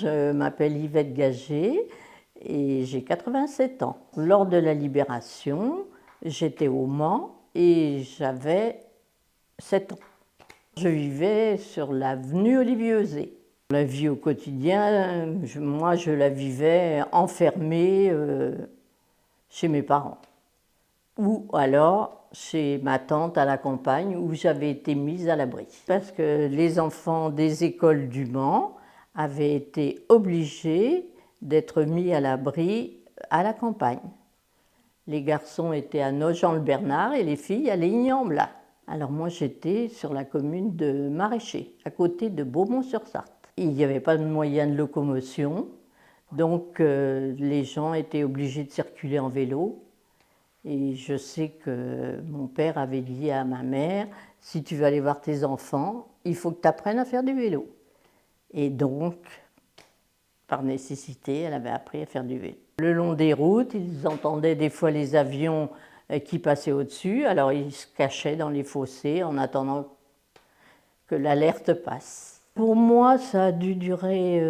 Je m'appelle Yvette Gagé et j'ai 87 ans. Lors de la Libération, j'étais au Mans et j'avais 7 ans. Je vivais sur l'avenue Olivier-Euzet. La vie au quotidien, moi je la vivais enfermée chez mes parents. Ou alors chez ma tante à la campagne où j'avais été mise à l'abri. Parce que les enfants des écoles du Mans avaient été obligés d'être mis à l'abri à la campagne. Les garçons étaient à Nogent-le-Bernard et les filles à Ligny-en-Blas. Alors moi j'étais sur la commune de Maraîcher, à côté de Beaumont-sur-Sarthe. Il n'y avait pas de moyen de locomotion, donc les gens étaient obligés de circuler en vélo. Et je sais que mon père avait dit à ma mère, si tu veux aller voir tes enfants, il faut que tu apprennes à faire du vélo. Et donc, par nécessité, elle avait appris à faire du vélo. Le long des routes, ils entendaient des fois les avions qui passaient au-dessus, alors ils se cachaient dans les fossés en attendant que l'alerte passe. Pour moi, ça a dû durer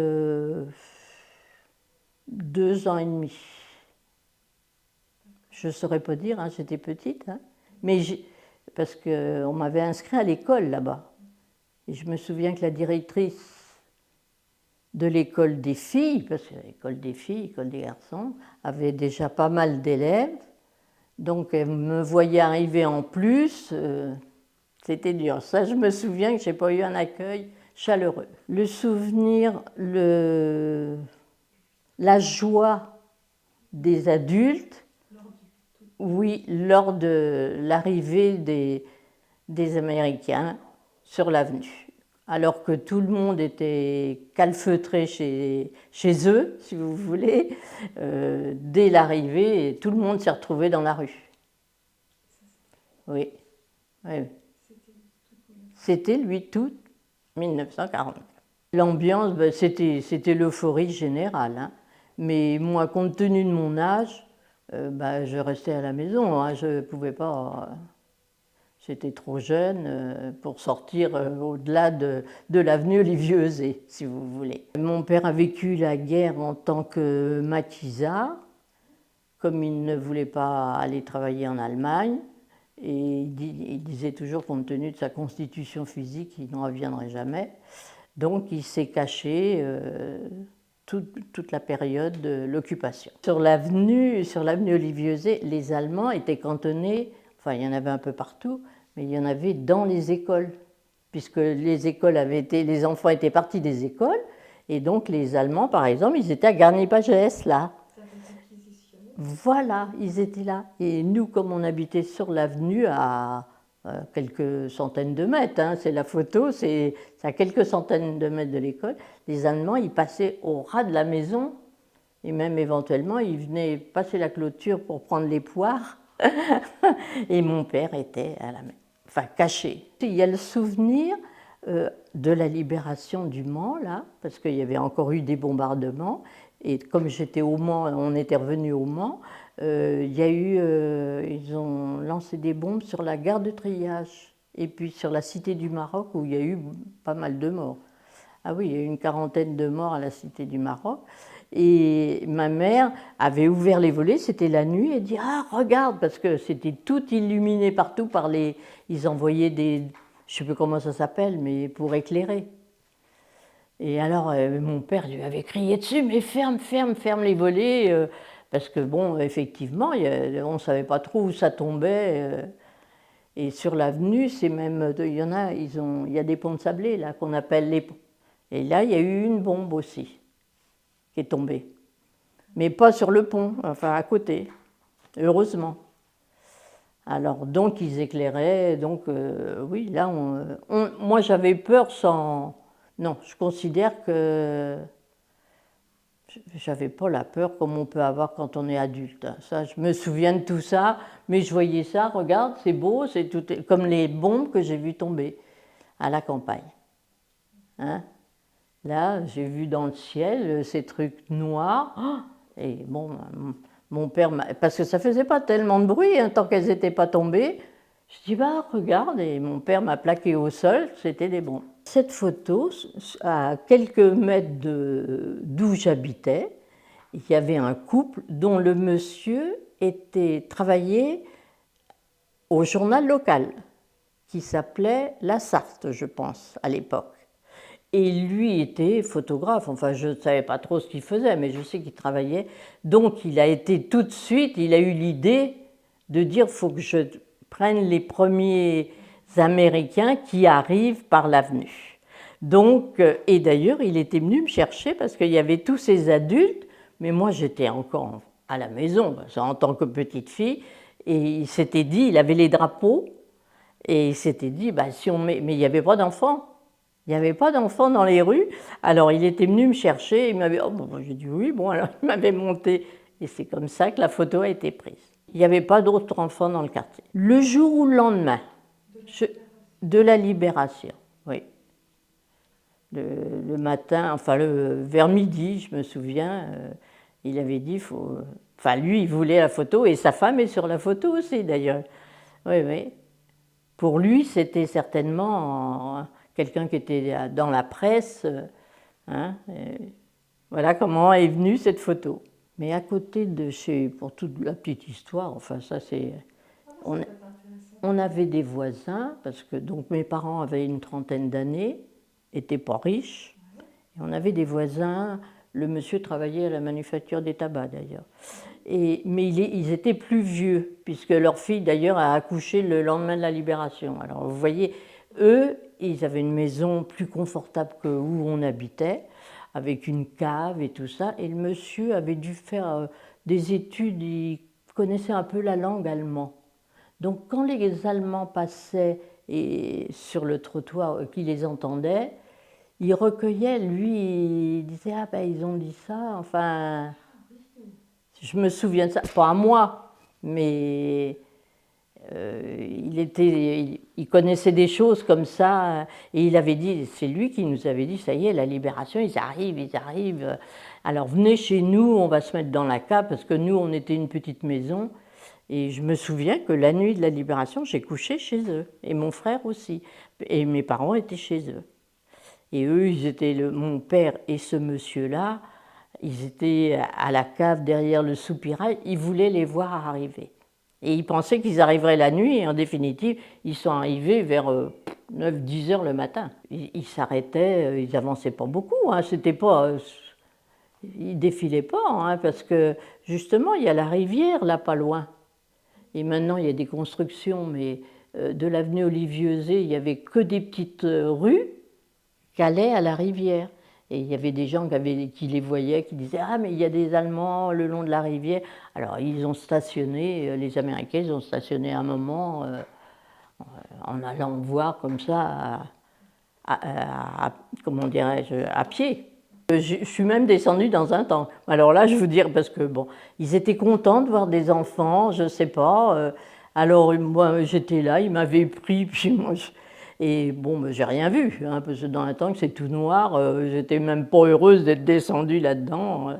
2 ans et demi. Je ne saurais pas dire, hein, j'étais petite, hein, mais parce qu'on m'avait inscrit à l'école là-bas. Et je me souviens que la directrice de l'école des filles, parce que l'école des filles, l'école des garçons, avait déjà pas mal d'élèves, donc elle me voyait arriver en plus, c'était dur. Ça, je me souviens que je n'ai pas eu un accueil chaleureux. Le souvenir, la joie des adultes, oui, lors de l'arrivée des Américains sur l'avenue. Alors que tout le monde était calfeutré chez eux, si vous voulez, dès l'arrivée, tout le monde s'est retrouvé dans la rue. Oui, oui. C'était le 8 août 1940. L'ambiance, ben, c'était l'euphorie générale, hein. Mais moi, compte tenu de mon âge, ben, je restais à la maison, hein. Je ne pouvais pas... J'étais trop jeune pour sortir au-delà de l'avenue Olivier-Euzet, si vous voulez. Mon père a vécu la guerre en tant que maquisard, comme il ne voulait pas aller travailler en Allemagne. Et il disait toujours, compte tenu de sa constitution physique, qu'il n'en reviendrait jamais. Donc il s'est caché toute la période de l'occupation. Sur l'avenue Olivier-Euzet, les Allemands étaient cantonnés, enfin il y en avait un peu partout, mais il y en avait dans les écoles, puisque les enfants étaient partis des écoles, et donc les Allemands, par exemple, ils étaient à Garnier-Pagès, là. Voilà, ils étaient là. Et nous, comme on habitait sur l'avenue à quelques centaines de mètres, hein, c'est la photo, c'est à quelques centaines de mètres de l'école, les Allemands, ils passaient au ras de la maison, et même éventuellement, ils venaient passer la clôture pour prendre les poires, et mon père était à la main, enfin caché. Il y a le souvenir de la libération du Mans, là, parce qu'il y avait encore eu des bombardements, et comme j'étais au Mans, on était revenu au Mans, il y a eu, ils ont lancé des bombes sur la gare de triage, et puis sur la Cité du Maroc, où il y a eu pas mal de morts. Ah oui, il y a eu une quarantaine de morts à la Cité du Maroc. Et ma mère avait ouvert les volets, c'était la nuit, et dit « Ah, regarde !» parce que c'était tout illuminé partout par les... Ils envoyaient des... Je ne sais plus comment ça s'appelle, mais pour éclairer. Et alors, mon père lui avait crié dessus « Mais ferme, ferme, ferme les volets !» parce que bon, effectivement, on ne savait pas trop où ça tombait. Et sur l'avenue, c'est même... Il y en a, il y a des ponts de sablés, là, qu'on appelle les ponts. Et là, il y a eu une bombe aussi qui est tombée. Mais pas sur le pont, enfin à côté, heureusement. Alors, donc, ils éclairaient, donc, oui, là, moi, j'avais peur sans... Non, je considère que j'avais pas la peur comme on peut avoir quand on est adulte. Ça, je me souviens de tout ça, mais je voyais ça, regarde, c'est beau, c'est tout, comme les bombes que j'ai vues tomber à la campagne. Hein? Là, j'ai vu dans le ciel ces trucs noirs. Et bon, mon père, parce que ça faisait pas tellement de bruit hein, tant qu'elles n'étaient pas tombées. Je dis, bah regarde, et mon père m'a plaqué au sol, c'était des bombes. Cette photo, à quelques mètres d'où j'habitais, il y avait un couple dont le monsieur travaillait au journal local, qui s'appelait La Sarthe, je pense, à l'époque. Et lui était photographe, enfin je ne savais pas trop ce qu'il faisait, mais je sais qu'il travaillait. Donc il a été tout de suite, il a eu l'idée de dire, il faut que je prenne les premiers Américains qui arrivent par l'avenue. Donc, et d'ailleurs, il était venu me chercher parce qu'il y avait tous ces adultes, mais moi j'étais encore à la maison, en tant que petite fille, et il s'était dit, il avait les drapeaux, et il s'était dit, bah, si on met, mais il n'y avait pas d'enfants. Il n'y avait pas d'enfants dans les rues. Alors il était venu me chercher, il m'avait, oh, bon, j'ai dit oui, bon, alors il m'avait monté. Et c'est comme ça que la photo a été prise. Il n'y avait pas d'autres enfants dans le quartier. Le jour ou le lendemain de la libération, oui. Le matin, enfin vers midi, je me souviens, il avait dit, enfin lui, il voulait la photo et sa femme est sur la photo aussi d'ailleurs. Oui, oui. Pour lui, c'était certainement quelqu'un qui était dans la presse. Hein, voilà comment est venue cette photo. Mais à côté de pour toute la petite histoire, enfin ça c'est... On avait des voisins, parce que donc mes parents avaient une trentaine d'années, n'étaient pas riches, et on avait des voisins, le monsieur travaillait à la manufacture des tabacs d'ailleurs. Mais ils étaient plus vieux, puisque leur fille d'ailleurs a accouché le lendemain de la libération. Alors vous voyez, eux, ils avaient une maison plus confortable que où on habitait, avec une cave et tout ça, et le monsieur avait dû faire des études, il connaissait un peu la langue allemande. Donc quand les Allemands passaient sur le trottoir, qui les entendait, il recueillait, lui, il disait « Ah ben ils ont dit ça », enfin... Je me souviens de ça, pas à moi, mais il connaissait des choses comme ça, et il avait dit, c'est lui qui nous avait dit, ça y est, la libération, ils arrivent, alors venez chez nous, on va se mettre dans la cave, parce que nous, on était une petite maison, et je me souviens que la nuit de la libération, j'ai couché chez eux, et mon frère aussi, et mes parents étaient chez eux. Et eux, mon père et ce monsieur-là, ils étaient à la cave derrière le soupirail, ils voulaient les voir arriver. Et ils pensaient qu'ils arriveraient la nuit, et en définitive, ils sont arrivés vers 9-10 heures le matin. Ils s'arrêtaient, ils avançaient pas beaucoup, hein, c'était pas... ils défilaient pas, hein, parce que justement, il y a la rivière là, pas loin. Et maintenant, il y a des constructions, mais de l'avenue Olivier-Euzet, il n'y avait que des petites rues qui allaient à la rivière. Et il y avait des gens qui les voyaient, qui disaient « Ah, mais il y a des Allemands le long de la rivière ». Alors, ils ont stationné, les Américains, ils ont stationné un moment en allant voir comme ça, comment dirais-je, à pied. Je suis même descendue dans un temps. Alors là, je veux dire, parce que bon, ils étaient contents de voir des enfants, je ne sais pas. Alors moi, j'étais là, ils m'avaient pris, puis moi, et bon, j'ai rien vu, hein, parce que dans un temps que c'est tout noir, j'étais même pas heureuse d'être descendue là-dedans.